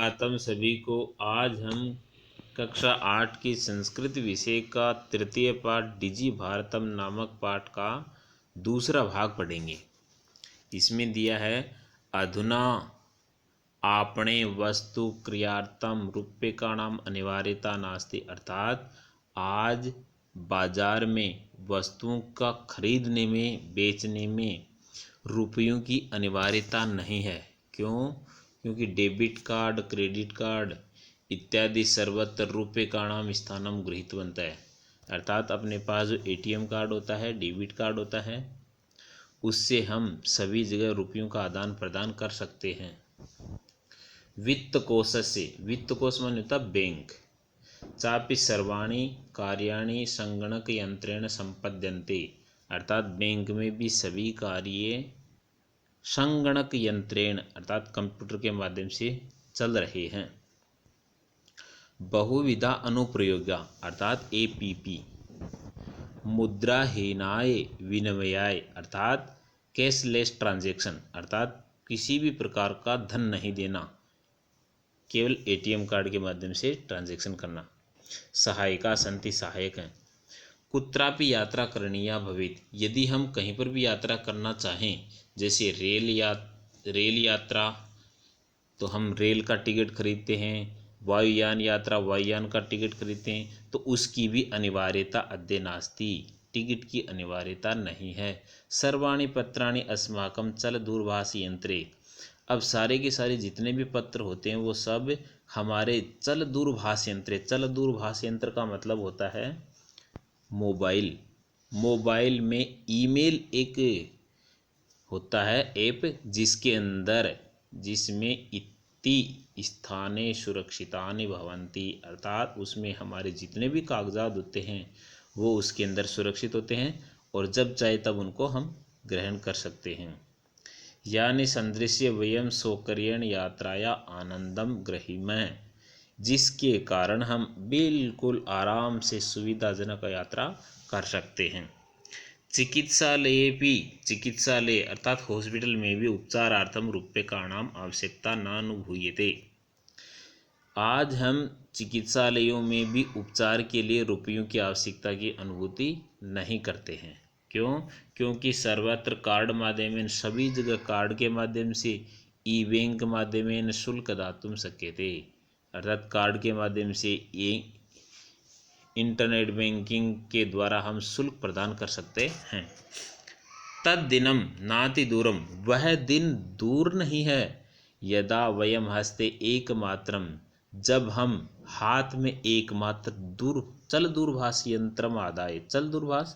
आतम सभी को। आज हम कक्षा 8 की संस्कृत विषय का तृतीय पाठ डिजी भारतम नामक पाठ का दूसरा भाग पढ़ेंगे। इसमें दिया है अधुना आपणे वस्तु क्रियार्थम रूप्यकाणाम अनिवार्यता नास्ति, अर्थात आज बाजार में वस्तुओं का खरीदने में बेचने में रुपयों की अनिवार्यता नहीं है। क्यों? क्योंकि डेबिट कार्ड, क्रेडिट कार्ड इत्यादि सर्वत्र रूप्यकाणाम स्थानम गृहीतवन्तः है। अर्थात अपने पास जो एटीएम कार्ड होता है, डेबिट कार्ड होता है, उससे हम सभी जगह रुपयों का आदान प्रदान कर सकते हैं। वित्त कोश से, वित्त कोश माने होता बैंक। चापि सर्वाणि कार्याणि संगणक यंत्रेण संपद्यन्ते, अर्थात बैंक में भी सभी कार्य संगणक यंत्रेण अर्थात कंप्यूटर के माध्यम से चल रहे हैं। बहुविधा अनुप्रयोगा अर्थात एपीपी, मुद्राहीनाय विनिमयाय अर्थात कैशलेस ट्रांजैक्शन, अर्थात किसी भी प्रकार का धन नहीं देना, केवल एटीएम कार्ड के माध्यम से ट्रांजैक्शन करना। सहायिका संति, सहायक हैं। कुत्रापि यात्रा करणीया भवेत्, यदि हम कहीं पर भी यात्रा करना चाहें, जैसे रेल यात्रा तो हम रेल का टिकट खरीदते हैं, वायुयान यात्रा वायुयान का टिकट खरीदते हैं, तो उसकी भी अनिवार्यता अद्य नास्ति, टिकट की अनिवार्यता नहीं है। सर्वाणि पत्राणि अस्माकं चल दूरभाष यंत्रे, अब सारे के सारे जितने भी पत्र होते हैं वो सब हमारे चल दूरभाष यंत्रे, चल दूरभाष यंत्र का मतलब होता है मोबाइल। मोबाइल में ईमेल एक होता है ऐप, जिसमें इति स्थाने सुरक्षितानि भवन्ति, अर्थात उसमें हमारे जितने भी कागजात होते हैं वो उसके अंदर सुरक्षित होते हैं और जब चाहे तब उनको हम ग्रहण कर सकते हैं। यानी संदृश्य वयम सौकर्येण यात्राया आनंदम ग्रहीमः, जिसके कारण हम बिल्कुल आराम से सुविधाजनक यात्रा कर सकते हैं। चिकित्सालय अर्थात हॉस्पिटल में भी उपचारार्थम रूप्यकाणाम आवश्यकता नानुभूयते, आज हम चिकित्सालयों में भी उपचार के लिए रुपयों की आवश्यकता की अनुभूति नहीं करते हैं। क्यों? क्योंकि सर्वत्र कार्ड माध्यमेन, सभी जगह कार्ड के माध्यम से, ई बैंक माध्यमेन शुल्क दातुं शक्यते, अर्थात कार्ड के माध्यम से इंटरनेट बैंकिंग के द्वारा हम शुल्क प्रदान कर सकते हैं। तद दिनम नाति दूरम, वह दिन दूर नहीं है, यदा वयम हस्ते एकमात्रम, जब हम हाथ में एकमात्र चल दूरभाष यंत्रम आदाय, चल दूरभाष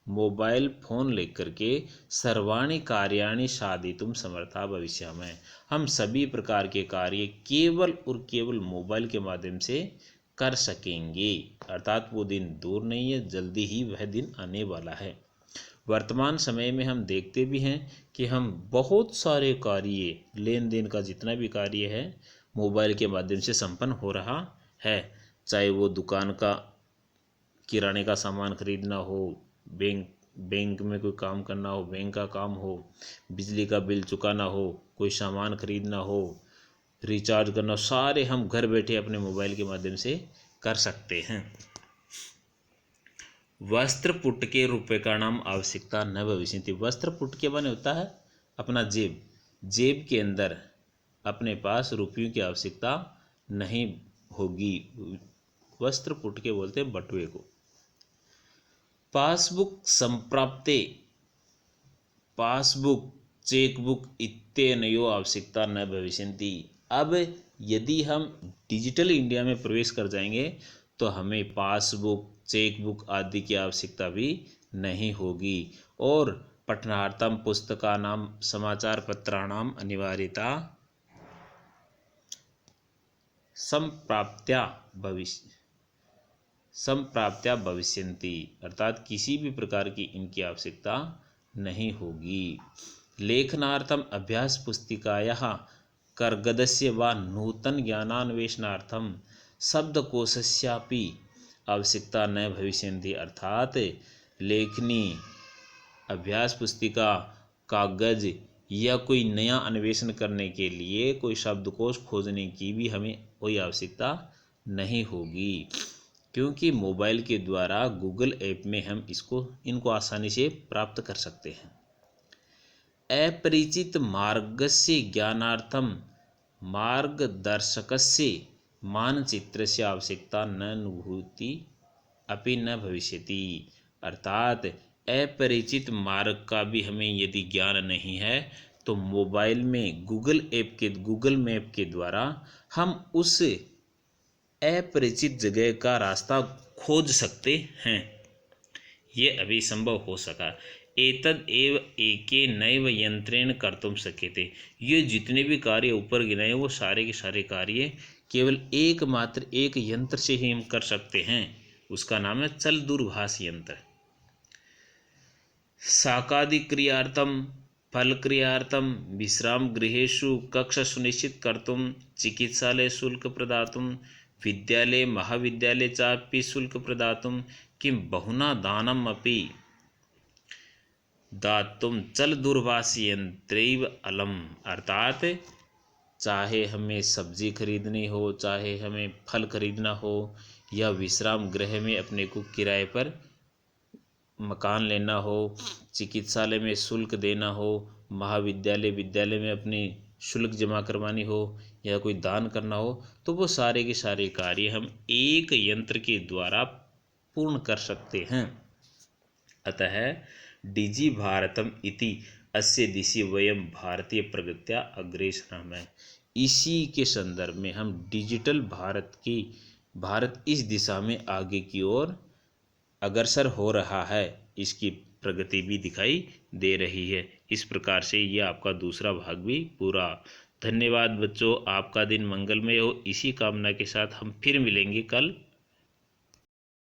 मोबाइल फोन लेकर के सर्वाणि कार्याणि साधितुम समर्था भविष्यामः, हम सभी प्रकार के कार्य केवल और केवल मोबाइल के माध्यम से कर सकेंगे। अर्थात वो दिन दूर नहीं है, जल्दी ही वह दिन आने वाला है। वर्तमान समय में हम देखते भी हैं कि हम बहुत सारे कार्य, लेन देन का जितना भी कार्य है मोबाइल के माध्यम से संपन्न हो रहा है, चाहे वो दुकान का किराने का सामान खरीदना हो, बैंक में कोई काम करना हो, बैंक का काम हो, बिजली का बिल चुकाना हो, कोई सामान खरीदना हो, रिचार्ज करना, सारे हम घर बैठे अपने मोबाइल के माध्यम से कर सकते हैं। वस्त्र पुट के रूप्यकाणाम आवश्यकता न भविष्यति, वस्त्र पुट के माने होता है अपना जेब के अंदर अपने पास रुपयों की आवश्यकता नहीं होगी, वस्त्र पुट के बोलते हैं बटुए को। पासबुक संप्राप्ते, पासबुक चेकबुक इत्यनयो आवश्यकता न भविष्यन्ति, अब यदि हम डिजिटल इंडिया में प्रवेश कर जाएंगे तो हमें पासबुक, चेकबुक आदि की आवश्यकता भी नहीं होगी। और पठनार्थम पुस्तकानाम समाचार पत्राणाम अनिवार्यता संप्राप्त्या भविष्यन्ति, अर्थात किसी भी प्रकार की इनकी आवश्यकता नहीं होगी। लेखनार्थम अभ्यास पुस्तिकायाः कर्गदस्य वा नूतन ज्ञानान्वेषणार्थम शब्दकोशस्यापि आवश्यकता न भविष्यन्ति, अर्थात लेखनी, अभ्यास पुस्तिका, कागज या कोई नया अन्वेषण करने के लिए कोई शब्दकोश खोजने की भी हमें कोई आवश्यकता नहीं होगी, क्योंकि मोबाइल के द्वारा गूगल ऐप में हम इनको आसानी से प्राप्त कर सकते हैं। अपरिचित मार्गस्य ज्ञानार्थम मार्गदर्शकस्य मानचित्रस्य आवश्यकता न अनुभूति अपि न भविष्यति। अर्थात अपरिचित मार्ग का भी हमें यदि ज्ञान नहीं है तो मोबाइल में गूगल मैप के द्वारा हम उस अपरिचित जगह का रास्ता खोज सकते हैं। ये अभी संभव हो सका। एतद एव एके नैव यंत्रेण कर्तुम शक्यते। ये जितने भी कार्य ऊपर गिनाए वो सारे के सारे कार्य केवल एकमात्र एक यंत्र से ही हम कर सकते हैं, उसका नाम है चल दूरभाष यंत्र। शाकादि क्रियार्थम फल क्रियार्थम विश्राम गृहेषु कक्षा सुनिश्चित कर्तुम चिकित्सालय शुल्क प्रदातुम विद्यालय महाविद्यालय चापि शुल्क प्रदातुम किं बहुना दानम अपि दातुम चल दूरभाष यंत्रैव अलम। अर्थात चाहे हमें सब्जी खरीदनी हो, चाहे हमें फल खरीदना हो, या विश्राम गृह में अपने को किराए पर मकान लेना हो, चिकित्सालय में शुल्क देना हो, विद्यालय में अपनी शुल्क जमा करवानी हो, या कोई दान करना हो, तो वो सारे के सारे कार्य हम एक यंत्र के द्वारा पूर्ण कर सकते हैं। अतः डिजि भारतम इति अस्य दिशि वयम भारतीय प्रगत्या अग्रेसरामः। इसी के संदर्भ में हम डिजिटल भारत इस दिशा में आगे की ओर अग्रसर हो रहा है, इसकी प्रगति भी दिखाई दे रही है। इस प्रकार से ये आपका दूसरा भाग भी पूरा। धन्यवाद बच्चों, आपका दिन मंगलमय हो। इसी कामना के साथ हम फिर मिलेंगे कल।